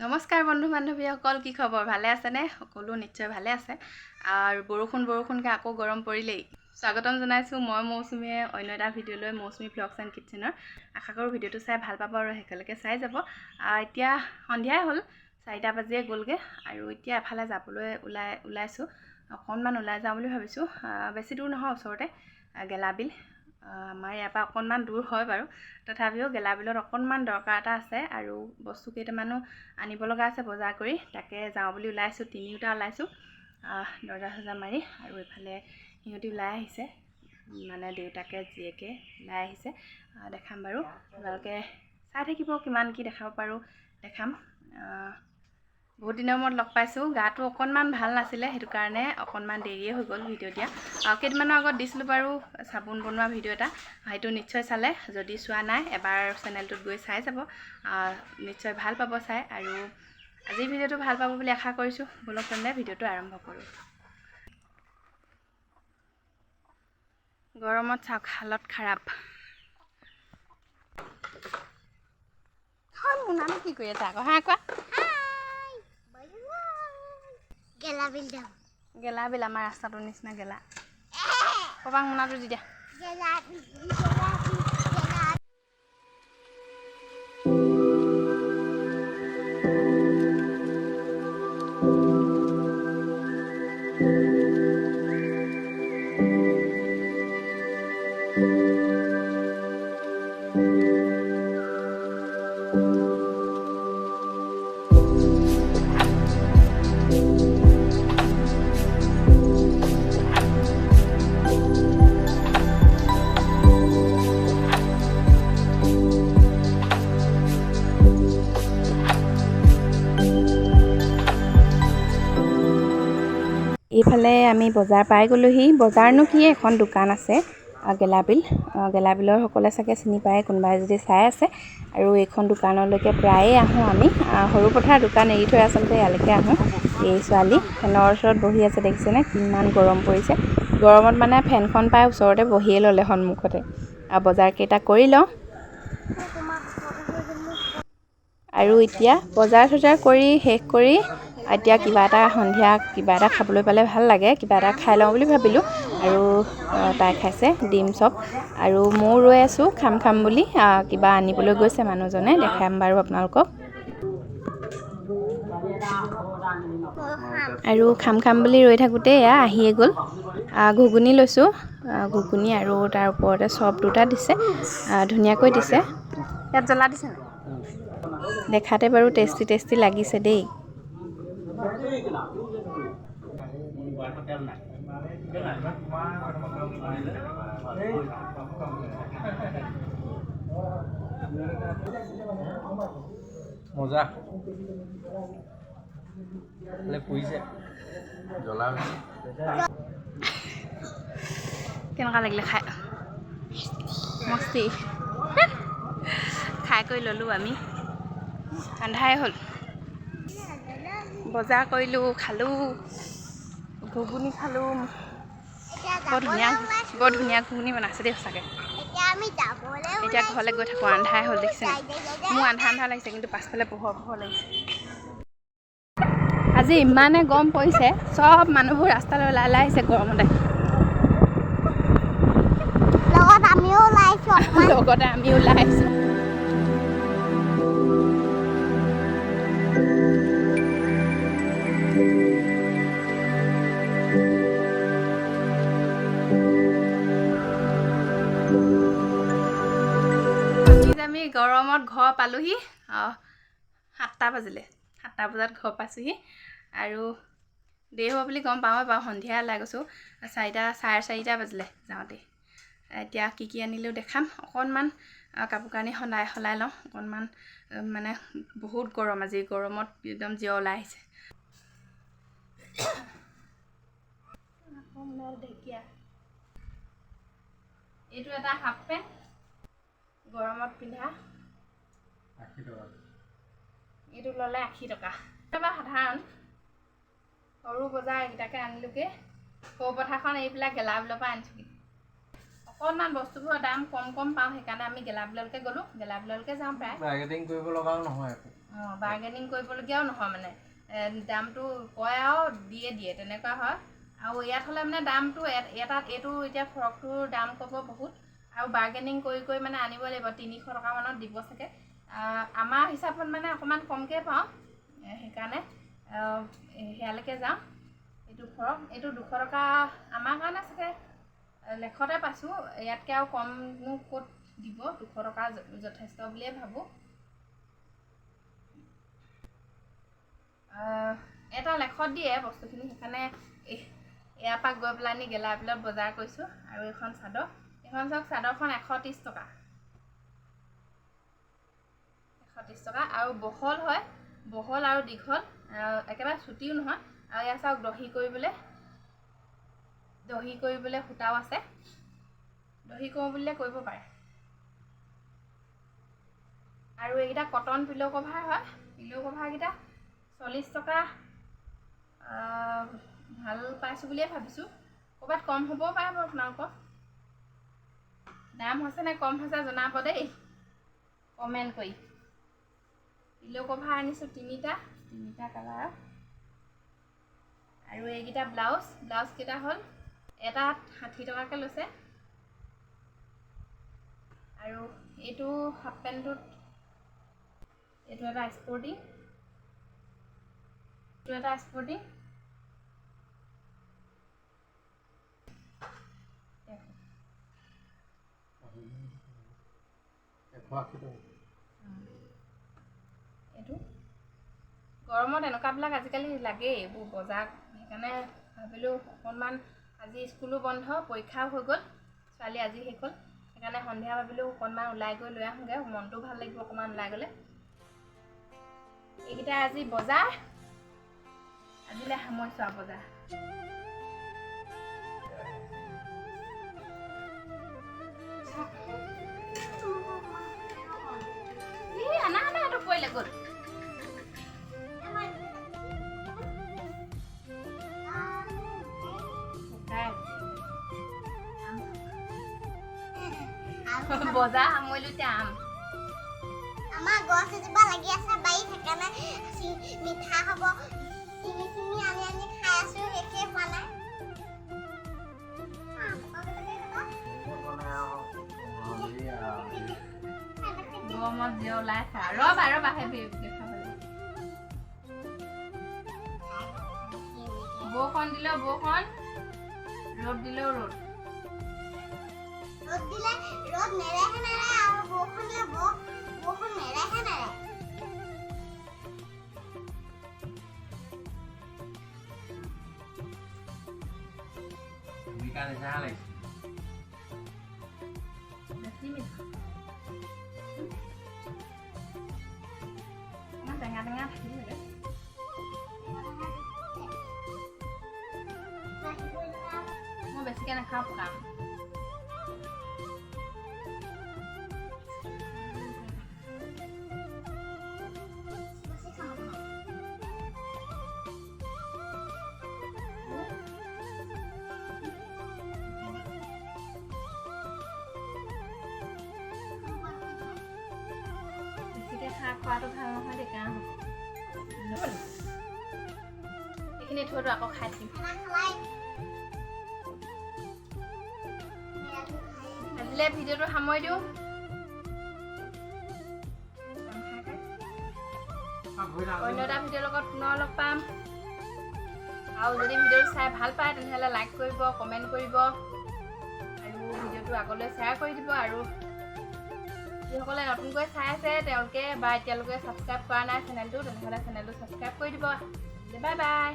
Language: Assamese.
নমস্কাৰ বন্ধু বান্ধৱীসকল, কি খবৰ? ভালে আছেনে? সকলো নিশ্চয় ভালে আছে। আৰু বৰষুণকৈ আকৌ গৰম পৰিলেই। স্বাগতম জনাইছোঁ মই মৌচুমীয়ে অন্য এটা ভিডিঅ'লৈ, মৌচুমী ভ্লগছ এণ্ড কিটচেনৰ। আশা কৰোঁ ভিডিঅ'টো চাই ভাল পাব আৰু শেষলৈকে চাই যাব। এতিয়া সন্ধিয়াই হ'ল, 4টা বাজিয়ে গ'লগৈ আৰু এতিয়া এফালে যাবলৈ ওলাইছোঁ। অকণমান ওলাই যাওঁ বুলি ভাবিছোঁ। বেছি দূৰ নহয়, ওচৰতে গেলাবিল। আমাৰ ইয়াৰ পৰা অকণমান দূৰ হয় বাৰু, তথাপিও গেলাবিলত অকণমান দৰকাৰ এটা আছে আৰু বস্তু কেইটামানো আনিব লগা আছে বজাৰ কৰি। তাকে যাওঁ বুলি ওলাইছোঁ, তিনিওটা ওলাইছোঁ দৰ্জা চৰ্জা মাৰি। আৰু এইফালে সিহঁতি ওলাই আহিছে, মানে দেউতাকে জীয়েকে ওলাই আহিছে। দেখাম বাৰু, আপোনালোকে চাই থাকিব, কিমান কি দেখাব পাৰোঁ দেখাম। বহুত দিনৰ মূৰত লগ পাইছোঁ। গাটো অকণমান ভাল নাছিলে, সেইটো কাৰণে অকণমান দেৰিয়ে হৈ গ'ল ভিডিঅ' দিয়া। কেইদিনমানৰ আগত দিছিলোঁ বাৰু চাবোন বনোৱা ভিডিঅ' এটা, সেইটো নিশ্চয় চালে। যদি চোৱা নাই এবাৰ চেনেলটোত গৈ চাই যাব, নিশ্চয় ভাল পাব চাই। আৰু আজিৰ ভিডিঅ'টো ভাল পাব বুলি আশা কৰিছোঁ। ব'লক তেন্তে ভিডিঅ'টো আৰম্ভ কৰোঁ। গৰমত চাওক, হালত খাৰাপ। মুনানো কি কৰি আছে আকৌ? কোৱা। গেলাবিল আমাৰ ৰাস্তাটোৰ নিচিনা গেলা। ক'বা মুনাটো দি দিয়া। এইফালে আমি বজাৰ পাই গ'লোহি। বজাৰনো কি, এখন দোকান আছে গেলাবিলৰ সকলে চাগে চিনি পায়, কোনোবাই যদি চাই আছে। আৰু এইখন দোকানলৈকে প্ৰায়ে আহোঁ আমি। সৰু পথাৰ দোকান এৰি থৈ আচলতে ইয়ালৈকে আহোঁ। এই ছোৱালী ফেনৰ ওচৰত বহি আছে, দেখিছেনে কিমান গৰম পৰিছে। গৰমত মানে ফেনখন পাই ওচৰতে বহিয়ে ল'লে সন্মুখতে। আৰু বজাৰকেইটা কৰি লওঁ। আৰু এতিয়া বজাৰ চজাৰ কৰি শেষ কৰি এতিয়া সন্ধিয়া কিবা এটা খাবলৈ পালে ভাল লাগে। কিবা এটা খাই লওঁ বুলি ভাবিলোঁ। আৰু তাই খাইছে ডিম চপ, আৰু ময়ো ৰৈ আছোঁ খাম বুলি। কিবা আনিবলৈ গৈছে মানুহজনে, দেখাম বাৰু আপোনালোকক। আৰু খাম বুলি ৰৈ থাকোঁতে এয়া আহিয়ে গ'ল। ঘুগুনি লৈছোঁ, ঘুগুনি আৰু তাৰ ওপৰতে চপ দুটা দিছে, ধুনীয়াকৈ দিছে। ইয়াত জ্বলা দিছে নাই? দেখাতে বাৰু টেষ্টি লাগিছে দেই। মজা পুৰিছে জ্বলা। কেনেকুৱা লাগিলে খাই? মস্তি। খাই কৰি ল'লোঁ আমি, আন্ধাৰে হ'ল। বজাৰ কৰিলোঁ, খালোঁ, ঘুগুনি খালোঁ। বৰ ধুনীয়া ঘুগুনি বনাইছে দেই সঁচাকৈ। এতিয়া ঘৰলৈ গৈ থাকোঁ, আন্ধাৰে হ'ল দেখিছে। মোৰ আন্ধা লাগিছে, কিন্তু পাছফালে পোহৰ লাগিছে। আজি ইমানে গৰম পৰিছে, চব মানুহবোৰ ৰাস্তালৈ ওলাই আহিছে গৰমতে। লগতে আমিও ওলাই আহিছোঁ। আমি গৰমত ঘৰ পালোহি। 7টা বাজিলে, 7টা বজাত ঘৰ পাইছোঁহি। আৰু দেৰি হ'ব বুলি গম পাওঁ বাৰু, সন্ধিয়া ওলাই গৈছোঁ। 4টা, চাৰে 4টা বাজিলে যাওঁতে। এতিয়া কি আনিলোঁ দেখাম। অকণমান কাপোৰ কানি সলাই লওঁ অকণমান, মানে বহুত গৰম আজি। গৰমত একদম জিয় ওলাই আহিছে। ঢেকীয়া, এইটো এটা হাফ পেণ্ট, গৰমত পিন্ধা। 80 টকা। এইটো ল'লে 80 টকা। একেবাৰে সাধাৰণ সৰু বজাৰ এইকেইটাকে আনিলোগৈ। সৰু পথাৰখন এইবিলাক গেলাবিলৰ পৰা আনিছোগৈ। অকণমান বস্তুবোৰৰ দাম কম পাওঁ, সেইকাৰণে আমি গেলাবিললৈকে গ'লোঁ। গেলাবিললৈকে যাওঁ প্ৰায়। মাৰ্কেটিং কৰিব লগাও নহয় একো। বাৰ্গেনিং কৰিবলগীয়াও নহয় মানে দামটো কয় আৰু দিয়ে তেনেকুৱা হয় আৰু ইয়াত হ'লে মানে দামটো এটাত এইটো এতিয়া ফ্ৰকটোৰ দাম ক'ব বহুত আৰু বাৰ্গেনিং কৰি মানে আনিব লাগিব 300 টকামানত দিব চাগে আমাৰ হিচাপত মানে অকণমান কমকৈ পাওঁ সেইকাৰণে সেয়ালৈকে যাওঁ এইটো ফ্ৰক এইটো 200 টকা আমাৰ কাৰণে চাগে লেখতে পাইছোঁ ইয়াতকৈ আৰু কমনো ক'ত দিব 200 টকা যথেষ্ট বুলিয়ে ভাবোঁ এটা লেখত দিয়ে বস্তুখিনি সেইকাৰণে ইয়াৰ পৰা গৈ পেলাই নি গেলাবিলত বজাৰ কৰিছোঁ আৰু এইখন চাদৰ চাওক চাদৰখন 130 টকা 130 টকা আৰু বহল হয় বহল আৰু দীঘল একেবাৰে চুটিও নহয় আৰু ইয়াৰ চাওক দহি কৰিবলৈ সূতাও আছে দহি কৰোঁ বুলিলে কৰিব পাৰে আৰু এইকেইটা কটন পিলো কভাৰ হয় পিলো কভাৰকেইটা 40 টকা ভাল পাইছোঁ বুলিয়ে ভাবিছোঁ ক'ৰবাত কম হ'বও পাৰে বাৰু আপোনালোকৰ দাম হৈছে নে কম হৈছে জনাব দেই কমেণ্ট কৰি পিলো কভাৰ আনিছোঁ তিনিটা কালাৰ আৰু এইকেইটা ব্লাউজকেইটা হ'ল এটাত 60 টকাকৈ লৈছে আৰু এইটো হাফ পেণ্টটোত এইটো এটা স্পৰ্টিং এইটো গৰমত এনেকুৱাবিলাক আজিকালি লাগেই এইবোৰ বজাৰ সেইকাৰণে ভাবিলোঁ অকণমান আজি স্কুলো বন্ধ পৰীক্ষাও হৈ গ'ল ছোৱালী আজি শেষ হ'ল সেইকাৰণে সন্ধিয়া ভাবিলোঁ অকণমান ওলাই গৈ লৈ আহোঁগৈ মনটো ভাল লাগিব অকণমান ওলাই গ'লে এইকেইটা আজি বজাৰ আজিলৈ সামৰিছোঁ আৰু বজাৰ আনা এইটো পৰিলে গ'ল বজাৰ সামৰিলোঁ এতিয়া আমাৰ গছ এজোপা লাগি আছে বাৰীত সেইকাৰণে মিঠা হ'ব চিঙি আনি খাই আছোঁ শেষেই হোৱা নাই গৰমত যি ওলাইছে ৰ'বা সেই দেখাবলৈ বৰষুণ দিলেও বৰষুণ ৰ'দ দিলেও ৰ'দ দিলে ৰ'দ নেৰেহে আৰু বৰষুণ দিলে বৰষুণ নেৰেহে মিঠা নিচিনা লাগিছে বেছি মিঠা টেঙা থাকিব লাগে মই বেছিকৈ নাখাওঁ পকাম খোৱাটো ভাল নহয় দেই কাহ এইখিনি থৈতো আকৌ খাই দিম আজিলে ভিডিঅ'টো সামৰি দিওঁ অন্য এটা ভিডিঅ'ৰ লগত পুনৰ লগ পাম আৰু যদি ভিডিঅ'টো চাই ভাল পায় তেনেহ'লে লাইক কৰিব কমেণ্ট কৰিব আৰু ভিডিঅ'টো আগলৈ শ্বেয়াৰ কৰি দিব আৰু যিসকলে নতুনকৈ চাই আছে তেওঁলোকে বা এতিয়ালৈকে ছাবস্ক্ৰাইব কৰা নাই চেনেলটো তেনেহ'লে চেনেলটো ছাবস্ক্ৰাইব কৰি দিব বাই বাই